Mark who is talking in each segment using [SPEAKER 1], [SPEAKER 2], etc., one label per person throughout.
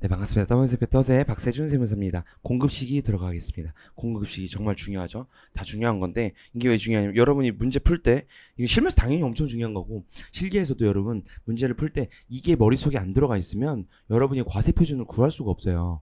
[SPEAKER 1] 네, 반갑습니다. 더블세페터스의 박세준 세무사입니다. 공급식이 들어가겠습니다. 공급식이 정말 중요하죠. 다 중요한 건데 이게 왜 중요하냐면 여러분이 문제 풀 때 이거 실무에서 당연히 엄청 중요한 거고 실기에서도 여러분 문제를 풀 때 이게 머릿속에 안 들어가 있으면 여러분이 과세 표준을 구할 수가 없어요.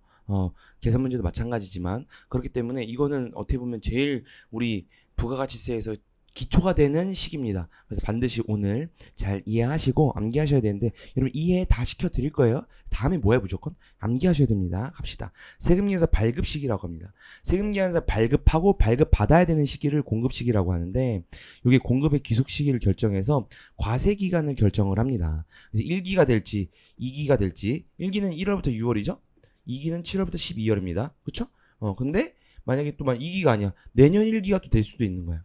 [SPEAKER 1] 계산 문제도 마찬가지지만 그렇기 때문에 이거는 어떻게 보면 제일 우리 부가가치세에서 기초가 되는 식입니다. 그래서 반드시 오늘 잘 이해하시고 암기하셔야 되는데 여러분 이해 다 시켜드릴 거예요. 다음에 뭐야 무조건? 암기하셔야 됩니다. 갑시다. 세금계산서 발급식이라고 합니다. 세금계산서 발급하고 발급받아야 되는 시기를 공급식이라고 하는데 이게 공급의 귀속 시기를 결정해서 과세기간을 결정을 합니다. 그래서 1기가 될지 2기가 될지 1기는 1월부터 6월이죠. 2기는 7월부터 12월입니다. 그쵸? 근데 만약에 또 2기가 아니야. 내년 1기가 또 될 수도 있는 거야.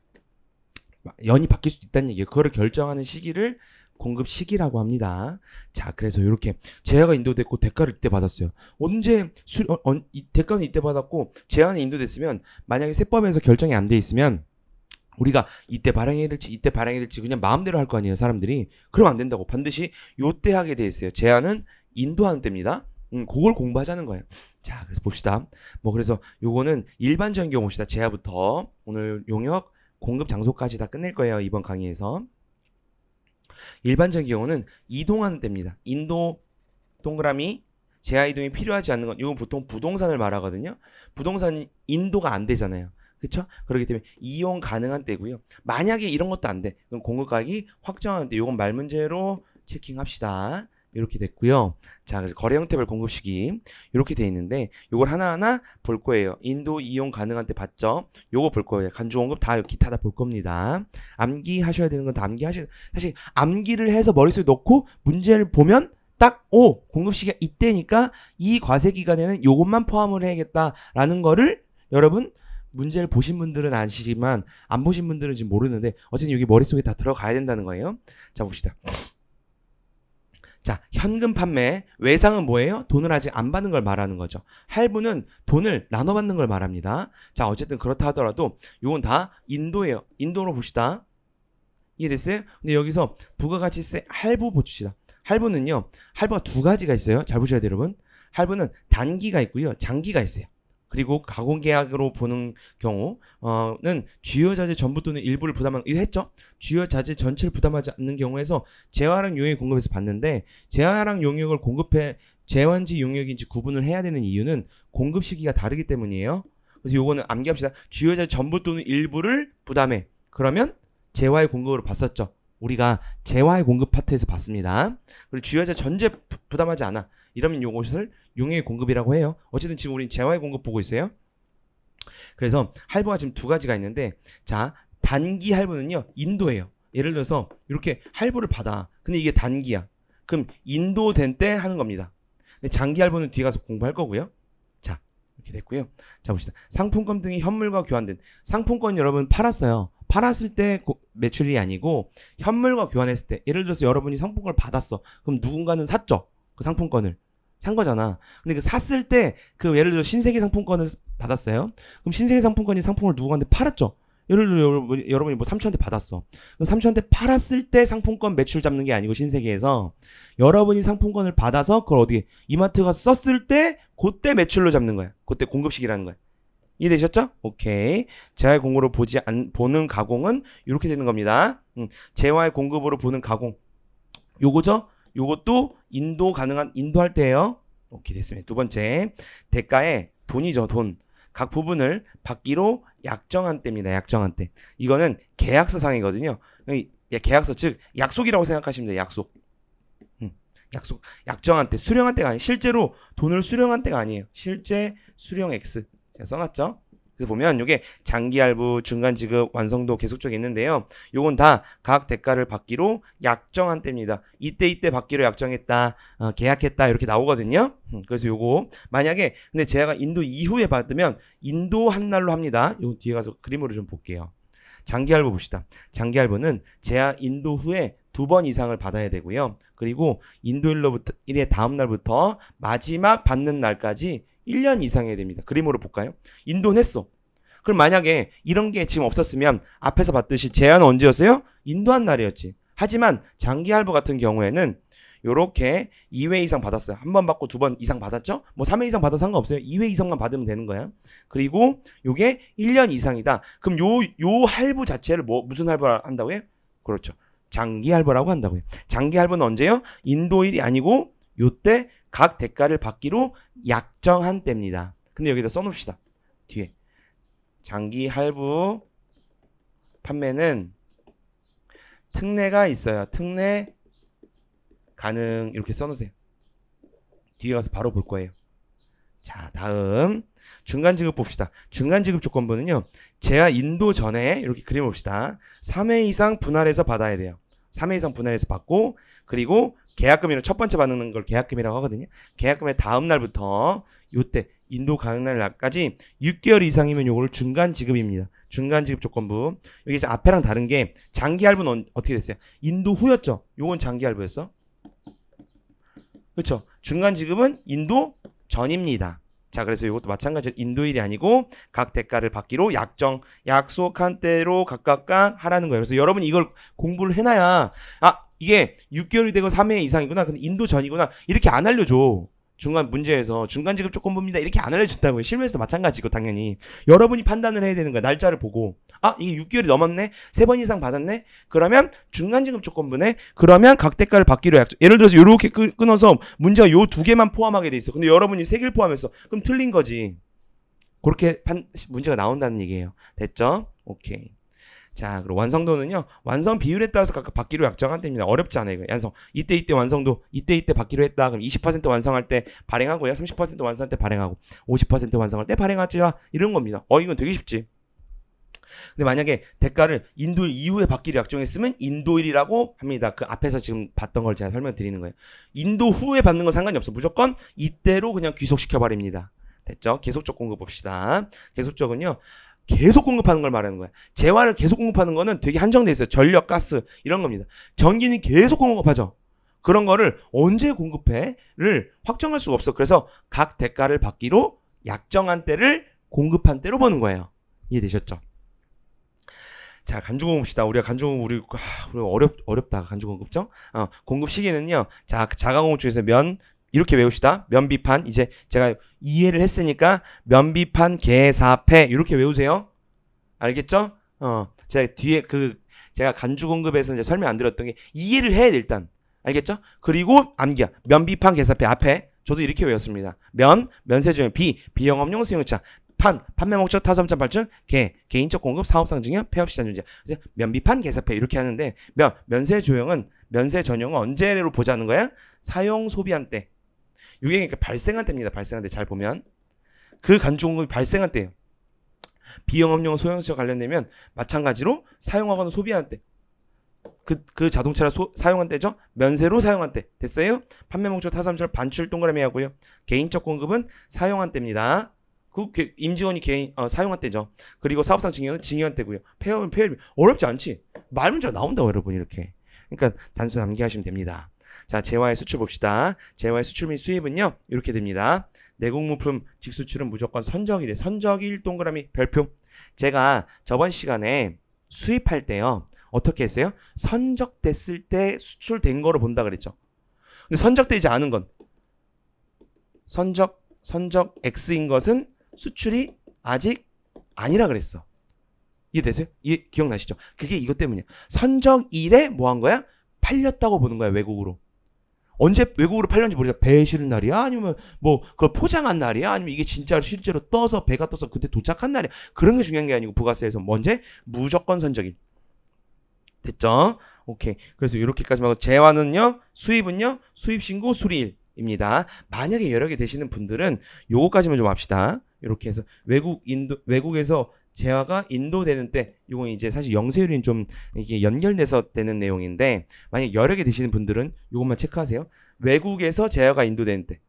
[SPEAKER 1] 연이 바뀔 수도 있다는 얘기예요. 그거를 결정하는 시기를 공급 시기라고 합니다. 자, 그래서 이렇게 제한가 인도됐고 대가를 이때 받았어요. 언제 대가는 이때 받았고 제한이 인도됐으면 만약에 세법에서 결정이 안 돼 있으면 우리가 이때 발행해야 될지 이때 발행해야 될지 그냥 마음대로 할 거 아니에요, 사람들이. 그러면 안 된다고. 반드시 요때 하게 돼 있어요. 제한은 인도하는 때입니다. 그걸 공부하자는 거예요. 자, 그래서 봅시다. 그래서 요거는 일반적인 경우 봅시다. 제한부터 오늘 용역 공급 장소까지 다 끝낼 거예요. 이번 강의에서. 일반적인 경우는 이동하는 때입니다. 인도 동그라미 재하 이동이 필요하지 않는 건 이건 보통 부동산을 말하거든요. 부동산이 인도가 안 되잖아요. 그쵸? 그렇기 때문에 이용 가능한 때고요. 만약에 이런 것도 안 돼. 그럼 공급가격이 확정하는 때 이건 말문제로 체킹합시다. 이렇게 됐고요. 자, 그래서 거래 형태별 공급 시기 이렇게 돼 있는데 요걸 하나하나 볼 거예요. 인도 이용 가능한 때 봤죠? 요거 볼 거예요. 간주 공급 다 기타 다 볼 겁니다. 암기하셔야 되는 건 다 암기하셔야 사실 암기를 해서 머릿속에 넣고 문제를 보면 딱 공급 시기가 이때니까 이 과세 기간에는 요것만 포함을 해야겠다라는 거를 여러분 문제를 보신 분들은 아시지만 안 보신 분들은 지금 모르는데 어쨌든 여기 머릿속에 다 들어가야 된다는 거예요. 자, 봅시다. 자, 현금 판매, 외상은 뭐예요? 돈을 아직 안 받는 걸 말하는 거죠. 할부는 돈을 나눠 받는 걸 말합니다. 자, 어쨌든 그렇다 하더라도 요건 다 인도예요. 인도로 봅시다. 이해됐어요? 근데 여기서 부가가치세 할부 보십시다. 할부는요, 할부가 두 가지가 있어요. 잘 보셔야 돼요, 여러분. 할부는 단기가 있고요, 장기가 있어요. 그리고 가공계약으로 보는 경우는 주요 자재 전부 또는 일부를 부담한 이거 했죠? 주요 자재 전체를 부담하지 않는 경우에서 재화랑 용역 공급에서 받는데 재화랑 용역을 공급해 재환지 용역인지 구분을 해야 되는 이유는 공급 시기가 다르기 때문이에요. 그래서 요거는 암기합시다. 주요 자재 전부 또는 일부를 부담해. 그러면 재화의 공급으로 봤었죠. 우리가 재화의 공급 파트에서 봤습니다. 그리고 주요 자재 전체 부담하지 않아. 이러면 요것을 용역의 공급이라고 해요. 어쨌든 지금 우린 재화의 공급 보고 있어요. 그래서 할부가 지금 두 가지가 있는데 자, 단기 할부는요 인도예요. 예를 들어서 이렇게 할부를 받아. 근데 이게 단기야. 그럼 인도된 때 하는 겁니다. 근데 장기 할부는 뒤에 가서 공부할 거고요. 자, 이렇게 됐고요. 자, 봅시다. 상품권 등의 현물과 교환된 상품권 여러분 팔았어요. 팔았을 때 매출이 아니고 현물과 교환했을 때 예를 들어서 여러분이 상품권을 받았어. 그럼 누군가는 샀죠. 그 상품권을. 산 거잖아. 근데 그 샀을 때 그 예를 들어 신세계 상품권을 받았어요. 그럼 신세계 상품권이 상품을 누구한테 팔았죠. 예를 들어 여러분이 뭐 삼촌한테 받았어. 그럼 삼촌한테 팔았을 때 상품권 매출 잡는 게 아니고 신세계에서 여러분이 상품권을 받아서 그걸 어디 이마트 가서 썼을 때 그때 매출로 잡는 거야. 그때 공급식이라는 거야. 이해되셨죠? 오케이. 재화의 공급으로 보는 가공은 이렇게 되는 겁니다. 재화의 공급으로 보는 가공. 요거죠? 요것도 인도 가능한 인도할 때예요. 오케이, 됐습니다. 두 번째, 대가에 돈이죠. 돈. 각 부분을 받기로 약정한 때입니다. 약정한 때. 이거는 계약서상이거든요. 계약서 즉 약속이라고 생각하시면 돼요. 약속. 약속. 약정한 때. 수령한 때가 아니에요. 실제로 돈을 수령한 때가 아니에요. 실제 수령 X. 제가 써놨죠. 그래서 보면 이게 장기 할부, 중간 지급, 완성도 계속적이 있는데요. 요건 다 각 대가를 받기로 약정한 때입니다. 이때 받기로 약정했다, 계약했다 이렇게 나오거든요. 그래서 요거 만약에 근데 제가 인도 이후에 받으면 인도 한 날로 합니다. 요 뒤에 가서 그림으로 좀 볼게요. 장기 할부 봅시다. 장기 할부는 제가 인도 후에 2번 이상을 받아야 되고요. 그리고 인도 일의 다음 날부터 마지막 받는 날까지 1년 이상 해야 됩니다. 그림으로 볼까요? 인도는 했어. 그럼 만약에 이런 게 지금 없었으면 앞에서 봤듯이 제한은 언제였어요? 인도한 날이었지. 하지만 장기 할부 같은 경우에는 요렇게 2회 이상 받았어요. 한 번 받고 2번 이상 받았죠? 뭐 3회 이상 받아도 상관없어요. 2회 이상만 받으면 되는 거야. 그리고 요게 1년 이상이다. 그럼 요 할부 자체를 무슨 할부를 한다고요? 그렇죠. 장기 할부라고 한다고요. 장기 할부는 언제요? 인도일이 아니고 요때 각 대가를 받기로 약정한 때입니다. 근데 여기다 써놓읍시다. 뒤에 장기 할부 판매는 특례가 있어요. 특례 가능 이렇게 써놓으세요. 뒤에 가서 바로 볼 거예요. 자, 다음 중간지급 봅시다. 중간지급 조건부는요. 제가 인도 전에 이렇게 그려봅시다. 3회 이상 분할해서 받아야 돼요. 3회 이상 분할해서 받고 그리고 계약금이랑 첫 번째 받는 걸 계약금이라고 하거든요. 계약금의 다음 날부터 요때 인도 가는 날까지 6개월 이상이면 요거를 중간지급입니다. 중간지급 조건부. 여기 이제 앞에랑 다른 게 장기할부는 어떻게 됐어요? 인도 후였죠. 요건 장기할부였어. 그렇죠. 중간지급은 인도 전입니다. 자, 그래서 이것도 마찬가지로 인도일이 아니고 각 대가를 받기로 약속한 때로 각각 하라는 거예요. 그래서 여러분이 이걸 공부를 해놔야 이게 6개월이 되고 3회 이상이구나. 근데 인도 전이구나. 이렇게 안 알려줘. 중간 문제에서 중간지급 조건부입니다. 이렇게 안 알려준다고요. 실무에서도 마찬가지고 당연히. 여러분이 판단을 해야 되는 거야. 날짜를 보고. 이게 6개월이 넘었네? 3번 이상 받았네? 그러면 중간지급 조건부네? 그러면 각 대가를 받기로 약정. 예를 들어서 이렇게 끊어서 문제가 요 2개만 포함하게 돼 있어. 근데 여러분이 3개를 포함했어. 그럼 틀린 거지. 그렇게 문제가 나온다는 얘기예요. 됐죠? 오케이. 자, 그리고 완성도는요. 완성 비율에 따라서 각각 받기로 약정한 때입니다. 어렵지 않아요. 이거. 완성. 이때 완성도 이때 받기로 했다. 그럼 20% 완성할 때 발행하고요. 30% 완성할 때 발행하고 50% 완성할 때 발행하지요. 이런 겁니다. 이건 되게 쉽지. 근데 만약에 대가를 인도일 이후에 받기로 약정했으면 인도일이라고 합니다. 그 앞에서 지금 봤던 걸 제가 설명드리는 거예요. 인도 후에 받는 건 상관이 없어. 무조건 이때로 그냥 귀속시켜버립니다. 됐죠? 계속적 공급 봅시다. 계속적은요. 계속 공급하는 걸 말하는 거야. 재화를 계속 공급하는 거는 되게 한정돼 있어요. 전력, 가스 이런 겁니다. 전기는 계속 공급하죠. 그런 거를 언제 공급해를 확정할 수가 없어. 그래서 각 대가를 받기로 약정한 때를 공급한 때로 보는 거예요. 이해되셨죠? 자, 간주공급 봅시다. 우리가 간주공급 어렵다. 간주공급죠? 공급 시기는요. 자, 자가공급 중에서 이렇게 외웁시다. 면비판. 이제 제가 이해를 했으니까 면비판 계사패 이렇게 외우세요. 알겠죠? 제가 뒤에 제가 간주공급에서 이제 설명 안 드렸던 게 이해를 해야 돼 일단. 알겠죠? 그리고 암기야. 면비판 계사패 앞에 저도 이렇게 외웠습니다. 면세조용 비영업용 수용차 판매 목적 타점점 발전 개인적 공급 사업상 증여 폐업 시장 존재. 면비판 계사패 이렇게 하는데 면세 전용은 언제로 보자는 거야? 사용 소비한 때. 이게 그러니까 발생한 때입니다. 발생한 때 잘 보면 그 간주공급이 발생한 때예요. 비영업용 소형차 관련되면 마찬가지로 사용하거나 소비한 때. 그 자동차를 사용한 때죠. 면세로 사용한 때. 됐어요? 판매 목적 타점점 반출 동그라미 하고요. 개인적 공급은 사용한 때입니다. 임직원이 사용한 때죠. 그리고 사업상 증여는 증여한 때고요. 폐업은 폐업이 어렵지 않지. 말 문제가 나온다고 여러분 이렇게. 그러니까 단순 암기하시면 됩니다. 자, 재화의 수출 봅시다. 재화의 수출 및 수입은요. 이렇게 됩니다. 내공물품 직수출은 무조건 선적일에 선적일 동그라미 별표. 제가 저번 시간에 수입할 때요. 어떻게 했어요? 선적됐을 때 수출된 거로 본다 그랬죠. 근데 선적되지 않은 건 선적 X인 것은 수출이 아직 아니라 그랬어. 이해되세요? 기억나시죠? 그게 이것 때문이야. 선적일에 뭐 한 거야? 팔렸다고 보는 거야, 외국으로. 언제 외국으로 팔렸는지 모르겠어. 배 실은 날이야? 아니면 뭐 그걸 포장한 날이야? 아니면 이게 진짜로 실제로 배가 떠서 그때 도착한 날이야? 그런 게 중요한 게 아니고 부가세에서 먼저 무조건 선적일. 됐죠? 오케이. 그래서 이렇게까지만 하고 재화는요. 수입은요. 수입신고 수리일입니다. 만약에 여러 개 되시는 분들은 요거까지만 좀 합시다. 이렇게 해서 외국에서 재화가 인도되는 때, 이건 이제 사실 영세율이 좀 이게 연결돼서 되는 내용인데, 만약 여러 개 되시는 분들은 이것만 체크하세요. 외국에서 재화가 인도되는 때.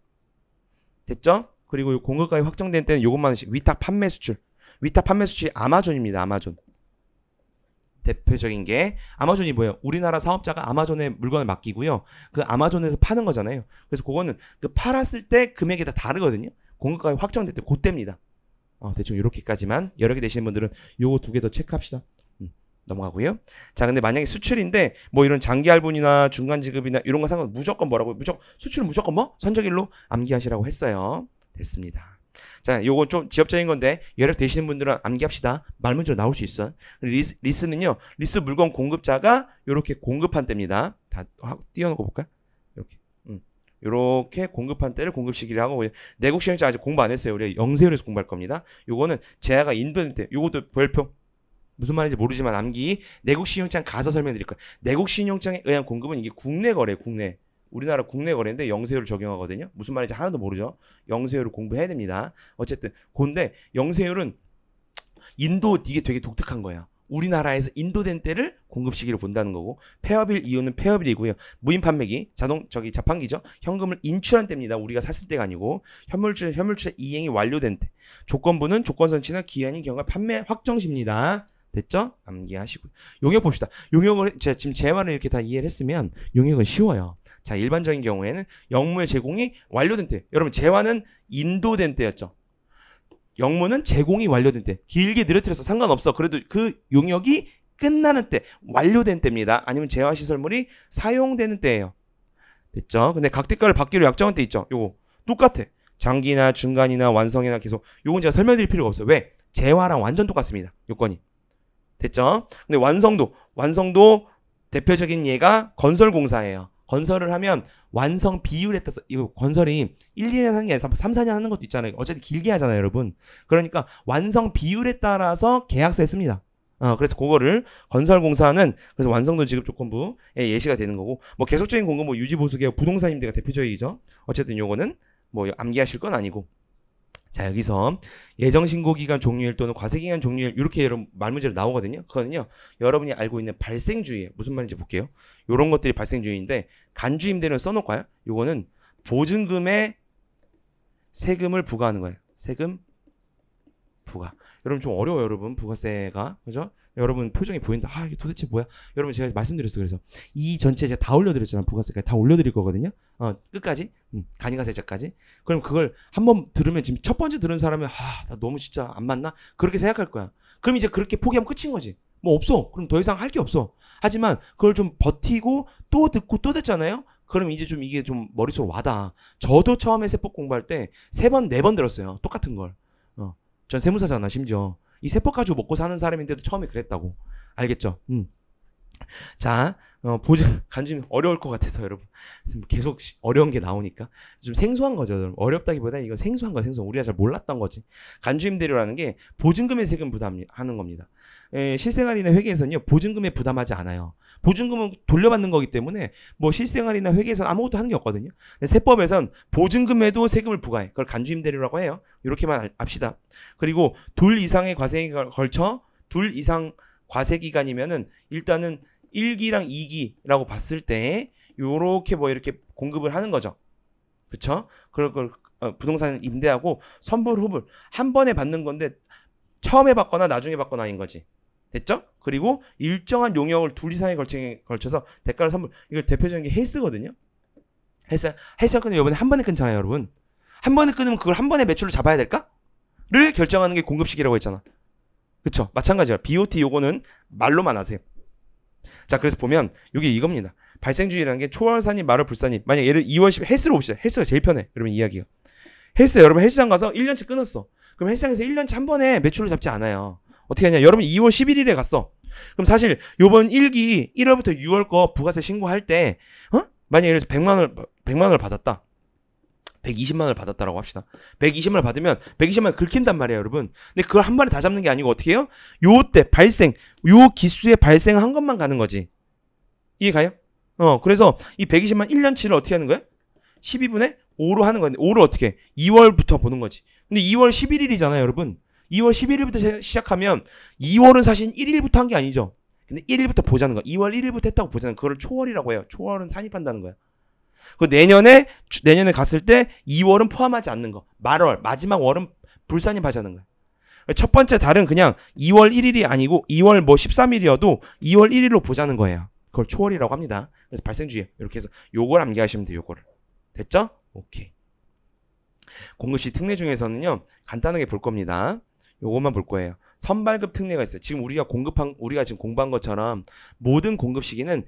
[SPEAKER 1] 됐죠? 그리고 공급가액 확정된 때는 이것만 위탁 판매 수출. 위탁 판매 수출이 아마존입니다. 아마존. 대표적인 게 아마존이 뭐예요? 우리나라 사업자가 아마존에 물건을 맡기고요. 그 아마존에서 파는 거잖아요. 그래서 그거는 그 팔았을 때 금액이 다 다르거든요. 공급가액 확정될 때 그때입니다. 대충 이렇게까지만 여러 개 되시는 분들은 요거 2개 더 체크합시다. 넘어가고요. 자, 근데 만약에 수출인데 뭐 이런 장기 할부나 중간 지급이나 이런 거 상관 무조건 뭐라고? 무조건 수출은 무조건 뭐? 선적일로 암기하시라고 했어요. 됐습니다. 자, 요거 좀 지엽적인 건데 여력 되시는 분들은 암기합시다. 말문제로 나올 수 있어. 리스는요. 리스 물건 공급자가 요렇게 공급한 때입니다. 다 띄워놓고 볼까요? 이렇게. 요렇게 공급한 때를 공급 시기를 하고 내국 신용장 아직 공부 안 했어요. 우리 영세율에서 공부할 겁니다. 요거는 제아가 인도될 때 요것도 별표 무슨 말인지 모르지만 암기 내국 신용장 가서 설명드릴 거예요. 내국 신용장에 의한 공급은 이게 국내 거래, 국내. 우리나라 국내 거래인데 영세율을 적용하거든요. 무슨 말인지 하나도 모르죠. 영세율을 공부해야 됩니다. 어쨌든 근데 영세율은 인도 이게 되게 독특한 거예요. 우리나라에서 인도된 때를 공급 시기로 본다는 거고 폐업일 이유는 폐업일이고요. 무인 판매기 자판기죠. 현금을 인출한 때입니다. 우리가 샀을 때가 아니고 현물주의 이행이 완료된 때. 조건부는 조건선치나 기한인 경우가 판매 확정시입니다. 됐죠? 암기하시고요. 용역 봅시다. 용역을 지금 제 말을 이렇게 다 이해를 했으면 용역은 쉬워요. 자, 일반적인 경우에는 영무의 제공이 완료된 때. 여러분 재화는 인도된 때였죠. 영무는 제공이 완료된 때. 길게 늘어뜨려서 상관없어. 그래도 그 용역이 끝나는 때, 완료된 때입니다. 아니면 재화시설물이 사용되는 때예요. 됐죠? 근데 각대가를 받기로 약정한 때 있죠. 요거 똑같아. 장기나 중간이나 완성이나 계속. 요건 제가 설명드릴 필요가 없어요. 왜? 재화랑 완전 똑같습니다. 요건이. 됐죠? 근데 완성도 대표적인 예가 건설공사예요. 건설을 하면 완성 비율에 따라서 이거 건설이 1, 2년 하는 게 아니라 3, 4년 하는 것도 있잖아요. 어쨌든 길게 하잖아요, 여러분. 그러니까 완성 비율에 따라서 계약서에 씁니다. 그래서 그거를 건설공사는 그래서 완성도 지급 조건부에 예시가 되는 거고 뭐 계속적인 공급 뭐 유지 보수 계약 부동산 임대가 대표적이죠. 어쨌든 요거는 뭐 암기하실 건 아니고 자, 여기서 예정신고기간 종료일 또는 과세기간 종료일 이렇게 여러분 말문제로 나오거든요. 그거는요. 여러분이 알고 있는 발생주의예요. 무슨 말인지 볼게요. 이런 것들이 발생주의인데 간주임대는 써놓을까요? 요거는 보증금에 세금을 부과하는 거예요. 세금 부과. 여러분 좀 어려워요. 여러분 부가세가. 그죠? 여러분 표정이 보인다. 이게 도대체 뭐야? 여러분 제가 말씀드렸어요. 그래서 이 전체 제가 다 올려드렸잖아요. 부가세까지 다 올려드릴 거거든요. 끝까지. 간이가세제까지. 그럼 그걸 한번 들으면 지금 첫 번째 들은 사람은 나 너무 진짜 안 맞나? 그렇게 생각할 거야. 그럼 이제 그렇게 포기하면 끝인 거지. 뭐 없어. 그럼 더 이상 할 게 없어. 하지만 그걸 좀 버티고 또 듣고 또 듣잖아요. 그럼 이제 좀 이게 좀 머릿속으로 와닿아. 저도 처음에 세법 공부할 때 3번, 4번 들었어요. 똑같은 걸. 전 세무사잖아, 심지어. 이 세법 가지고 먹고 사는 사람인데도 처음에 그랬다고. 알겠죠? 자, 간주임 어려울 것 같아서 여러분. 계속 어려운 게 나오니까. 좀 생소한 거죠. 여러분. 어렵다기보다 이건 생소한 거야, 생소한. 우리가 잘 몰랐던 거지. 간주임대료라는 게 보증금의 세금 부담하는 겁니다. 실생활이나 회계에서는요, 보증금에 부담하지 않아요. 보증금은 돌려받는 거기 때문에 뭐 실생활이나 회계에서는 아무것도 하는 게 없거든요. 세법에선 보증금에도 세금을 부과해. 그걸 간주임대료라고 해요. 이렇게만 압시다. 그리고 둘 이상의 과세에 걸쳐 둘 이상 과세 기간이면은 일단은 1기랑 2기라고 봤을 때 요렇게 뭐 이렇게 공급을 하는 거죠. 그쵸? 그걸 부동산 임대하고 선불 후불 한 번에 받는 건데 처음에 받거나 나중에 받거나인 거지. 됐죠? 그리고 일정한 용역을 둘 이상에 걸쳐서 대가를 선불. 이걸 대표적인 게 헬스거든요. 헬스가 끊으면 이번에 한 번에 끊잖아요, 여러분. 한 번에 끊으면 그걸 한 번에 매출을 잡아야 될까? 를 결정하는 게 공급시기라고 했잖아. 그쵸? 마찬가지야. BOT 요거는 말로만 하세요. 자, 그래서 보면 이게 이겁니다. 발생주의라는 게 초월산입, 말월 불산입. 만약 얘를 2월 10일 헬스로 봅시다. 헬스가 제일 편해. 여러분 이야기가. 여러분 헬스장 가서 1년치 끊었어. 그럼 헬스장에서 1년치 한 번에 매출을 잡지 않아요. 어떻게 하냐? 여러분 2월 11일에 갔어. 그럼 사실 요번 1기 1월부터 6월 거 부가세 신고할 때 만약에 예를 들어서 100만 원을 받았다. 120만 원을 받았다라고 합시다. 120만 원을 받으면 120만 원 긁힌단 말이에요, 여러분. 근데 그걸 한 번에 다 잡는 게 아니고 어떻게 해요? 요때 요 기수에 발생한 것만 가는 거지. 이해 가요? 그래서 이 120만 1년치를 어떻게 하는 거야? 12분의 5로 하는 건데 5를 어떻게 해? 2월부터 보는 거지. 근데 2월 11일이잖아요, 여러분. 2월 11일부터 시작하면 2월은 사실 1일부터 한 게 아니죠. 근데 1일부터 보자는 거야. 2월 1일부터 했다고 보자는 거야. 그걸 초월이라고 해요. 초월은 산입한다는 거야. 그 내년에 갔을 때 2월은 포함하지 않는 거. 말월 마지막 월은 불산입하자는 거야. 첫 번째 달은 그냥 2월 1일이 아니고 2월 뭐 13일이어도 2월 1일로 보자는 거예요. 그걸 초월이라고 합니다. 그래서 발생주의 이렇게 해서 요걸 암기하시면 돼요. 요거를. 됐죠? 오케이. 공급시 특례 중에서는요. 간단하게 볼 겁니다. 요것만 볼 거예요. 선발급 특례가 있어요. 지금 우리가 지금 공부한 것처럼 모든 공급 시기는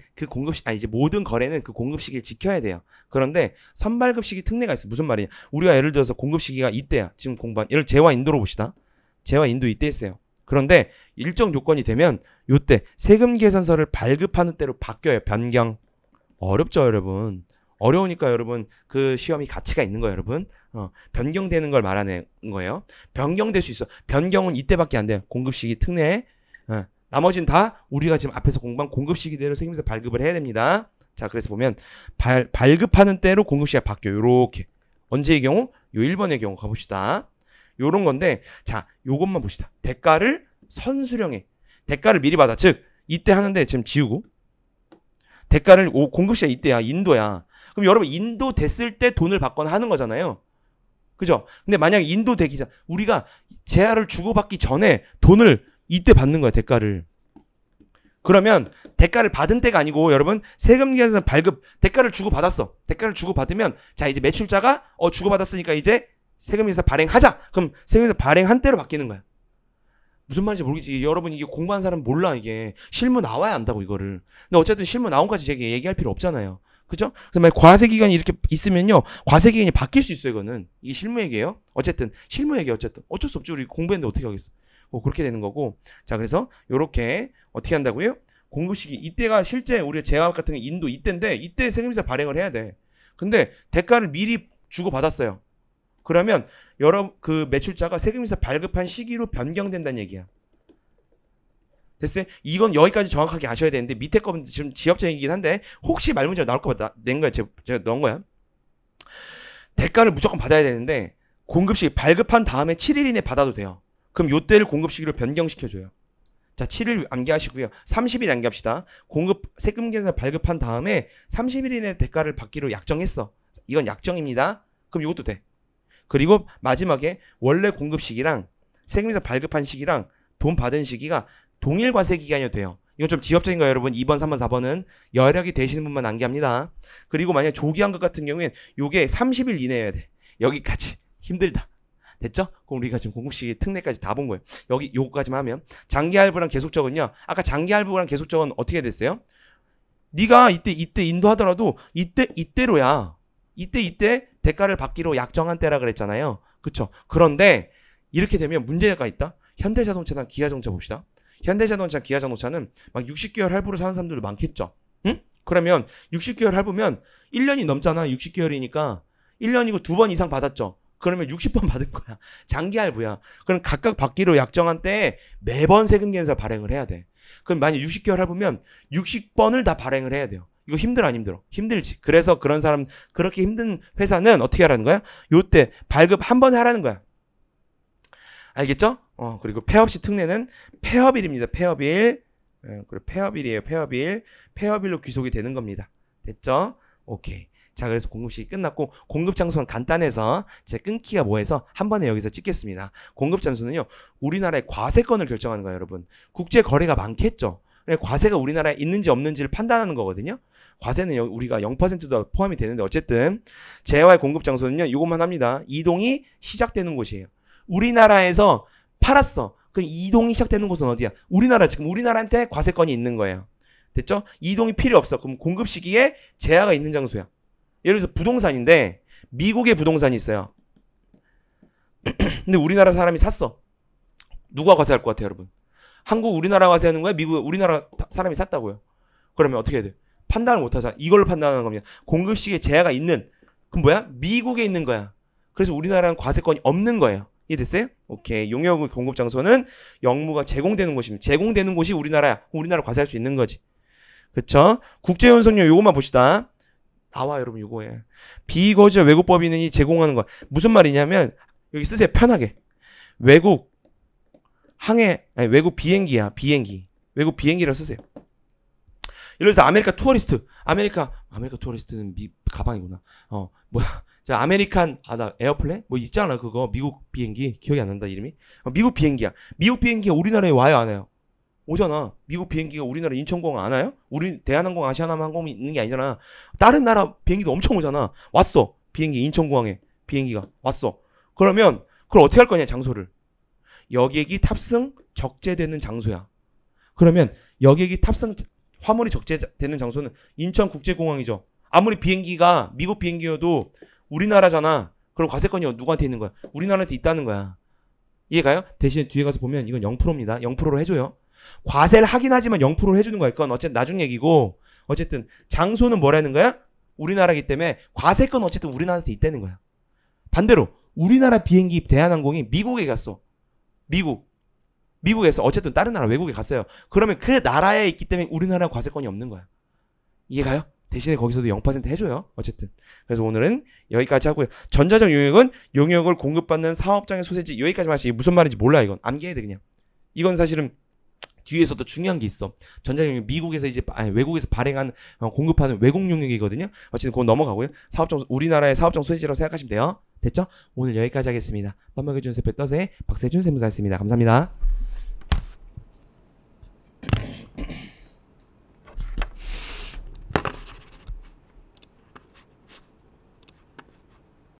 [SPEAKER 1] 이제 모든 거래는 그 공급 시기를 지켜야 돼요. 그런데 선발급 시기 특례가 있어요. 무슨 말이냐? 우리가 예를 들어서 공급 시기가 이때야. 지금 공부한 예를 재화 인도로 봅시다. 재화 인도 이때 했어요. 그런데 일정 요건이 되면 요때 세금 계산서를 발급하는 때로 바뀌어요. 변경. 어렵죠, 여러분. 어려우니까 여러분 그 시험이 가치가 있는 거예요, 여러분. 변경되는 걸 말하는 거예요. 변경될 수 있어. 변경은 이때밖에 안 돼요. 공급시기 특례. 나머지는 다 우리가 지금 앞에서 공부한 공급시기대로 세금서 발급을 해야 됩니다. 자, 그래서 보면 발급하는 때로 공급시기가 바뀌어요. 요렇게. 언제의 경우? 요 1번의 경우 가봅시다. 요런 건데, 자, 요것만 봅시다. 대가를 선수령해. 대가를 미리 받아. 즉, 이때 하는데 지금 지우고. 대가를 공급시기가 이때야. 인도야. 그럼 여러분 인도 됐을 때 돈을 받거나 하는 거잖아요. 그죠? 근데 만약에 인도 되기 전 우리가 재화를 주고받기 전에 돈을 이때 받는 거야. 대가를. 그러면 대가를 받은 때가 아니고 여러분 세금 계산 발급 대가를 주고받았어. 대가를 주고받으면 자 이제 매출자가 주고받았으니까 이제 세금계산 발행하자. 그럼 세금계산 발행한 때로 바뀌는 거야. 무슨 말인지 모르겠지. 여러분 이게 공부한 사람 몰라 이게. 실무 나와야 안다고 이거를. 근데 어쨌든 실무 나온까지 제가 얘기할 필요 없잖아요. 그죠? 그래서 만약 과세 기간이 이렇게 있으면요. 과세 기간이 바뀔 수 있어요, 이거는. 이게 실무 얘기예요. 어쨌든 실무 얘기 어쨌든. 어쩔 수 없죠. 우리 공부했는데 어떻게 하겠어. 그렇게 되는 거고. 자, 그래서 요렇게 어떻게 한다고요? 공급 시기 이때가 실제 우리 재화학 같은 게 인도 이때인데 이때 세금세 발행을 해야 돼. 근데 대가를 미리 주고 받았어요. 그러면 여러 그 매출자가 세금세 발급한 시기로 변경된다는 얘기야. 됐어요? 이건 여기까지 정확하게 아셔야 되는데 밑에 거는 지금 지역적이긴 한데 혹시 말문제가 나올 거 낸 거야. 제가 넣은 거야. 대가를 무조건 받아야 되는데 공급시기 발급한 다음에 7일 이내 받아도 돼요. 그럼 요때를 공급시기로 변경시켜줘요. 자, 7일 암기하시고요. 30일 암기합시다. 세금 계산 발급한 다음에 30일 이내 대가를 받기로 약정했어. 이건 약정입니다. 그럼 이것도 돼. 그리고 마지막에 원래 공급시기랑 세금계산 발급한 시기랑 돈 받은 시기가 동일 과세 기간이 돼요. 이건 좀 지엽적인 거예요, 여러분. 2번, 3번, 4번은 여력이 되시는 분만 암기합니다. 그리고 만약 조기환급 같은 경우엔 요게 30일 이내여야 돼. 여기까지. 힘들다. 됐죠? 그럼 우리가 지금 공급시기 특례까지 다 본 거예요. 여기 요거까지만 하면 장기할부랑 계속적은요. 아까 장기할부랑 계속적은 어떻게 됐어요? 네가 이때 인도하더라도 이때로야. 이때 대가를 받기로 약정한 때라 그랬잖아요. 그쵸? 그런데 이렇게 되면 문제가 있다. 현대자동차나 기아자동차 봅시다. 현대자동차, 기아자동차는 막 60개월 할부로 사는 사람들도 많겠죠. 응? 그러면 60개월 할부면 1년이 넘잖아. 60개월이니까 1년이고 2번 이상 받았죠. 그러면 60번 받은 거야. 장기 할부야. 그럼 각각 받기로 약정한 때에 매번 세금 계산 발행을 해야 돼. 그럼 만약 60개월 할부면 60번을 다 발행을 해야 돼요. 이거 힘들어 안 힘들어? 힘들지. 그래서 그런 사람 그렇게 힘든 회사는 어떻게 하라는 거야? 요때 발급 한 번 하라는 거야. 알겠죠? 그리고 폐업시 특례는 폐업일입니다. 폐업일. 그리고 폐업일이에요. 폐업일. 폐업일로 귀속이 되는 겁니다. 됐죠? 오케이. 자, 그래서 공급시기 끝났고 공급 장소는 간단해서 제가 끊기가 뭐해서 한 번에 여기서 찍겠습니다. 공급 장소는요. 우리나라의 과세권을 결정하는 거예요, 여러분. 국제 거래가 많겠죠. 과세가 우리나라에 있는지 없는지를 판단하는 거거든요. 과세는 우리가 0%도 포함이 되는데 어쨌든 재화의 공급 장소는요. 이것만 합니다. 이동이 시작되는 곳이에요. 우리나라에서 팔았어. 그럼 이동이 시작되는 곳은 어디야? 지금 우리나라한테 과세권이 있는 거예요. 됐죠? 이동이 필요 없어. 그럼 공급 시기에 재화가 있는 장소야. 예를 들어서 부동산인데 미국에 부동산이 있어요. 근데 우리나라 사람이 샀어. 누가 과세할 것 같아요, 여러분? 우리나라 과세하는 거야? 우리나라 사람이 샀다고요. 그러면 어떻게 해야 돼? 판단을 못하자. 이걸로 판단하는 겁니다. 공급 시기에 재화가 있는. 그럼 뭐야? 미국에 있는 거야. 그래서 우리나라는 과세권이 없는 거예요. 이해됐어요? 오케이. 용역 공급 장소는 영무가 제공되는 곳입니다. 제공되는 곳이 우리나라야. 우리나라 과세할 수 있는 거지. 그쵸? 국제연속료 요것만 봅시다. 나와 여러분 요거에. 비거주자 외국법인이 제공하는 거. 무슨 말이냐면 여기 쓰세요. 편하게. 외국 비행기야. 외국 비행기라고 쓰세요. 예를 들어서 아메리카 투어리스트. 아메리카 투어리스트는 가방이구나. 자, 나 에어플랜? 뭐 있잖아, 그거. 미국 비행기. 기억이 안 난다, 이름이. 미국 비행기야. 미국 비행기가 우리나라에 와요, 안 와요? 오잖아. 미국 비행기가 우리나라 인천공항 안 와요? 우리 대한항공, 아시아나항공이 있는 게 아니잖아. 다른 나라 비행기도 엄청 오잖아. 왔어. 비행기, 인천공항에 비행기가 왔어. 그러면, 그걸 어떻게 할 거냐, 장소를. 여객이 탑승 적재되는 장소야. 그러면 여객이 탑승 화물이 적재되는 장소는 인천국제공항이죠. 아무리 비행기가 미국 비행기여도 우리나라잖아. 그럼 과세권이 누구한테 있는 거야? 우리나라한테 있다는 거야. 이해가요? 대신 뒤에 가서 보면 이건 0%입니다. 0%로 해줘요. 과세를 하긴 하지만 0%로 해주는 거야. 그건 어쨌든 나중 얘기고, 어쨌든 장소는 뭐라는 거야? 우리나라기 때문에 과세권 어쨌든 우리나라한테 있다는 거야. 반대로 우리나라 비행기 대한항공이 미국에 갔어. 미국에서 어쨌든 다른 나라 외국에 갔어요. 그러면 그 나라에 있기 때문에 우리나라 과세권이 없는 거야. 이해가요? 대신에 거기서도 0% 해줘요. 어쨌든. 그래서 오늘은 여기까지 하고요. 전자적 용역은 용역을 공급받는 사업장의 소재지. 여기까지만 하시. 무슨 말인지 몰라 이건. 암기해야 돼 그냥. 이건 사실은 뒤에서도 중요한 게 있어. 전자적 용역 미국에서 이제 외국에서 발행한 공급하는 외국 용역이거든요. 어쨌든 그건 넘어가고요. 사업장 우리나라의 사업장 소재지라고 생각하시면 돼요. 됐죠? 오늘 여기까지 하겠습니다. 뻔뻔해준 세페 떠세 박세준 세무사였습니다. 감사합니다.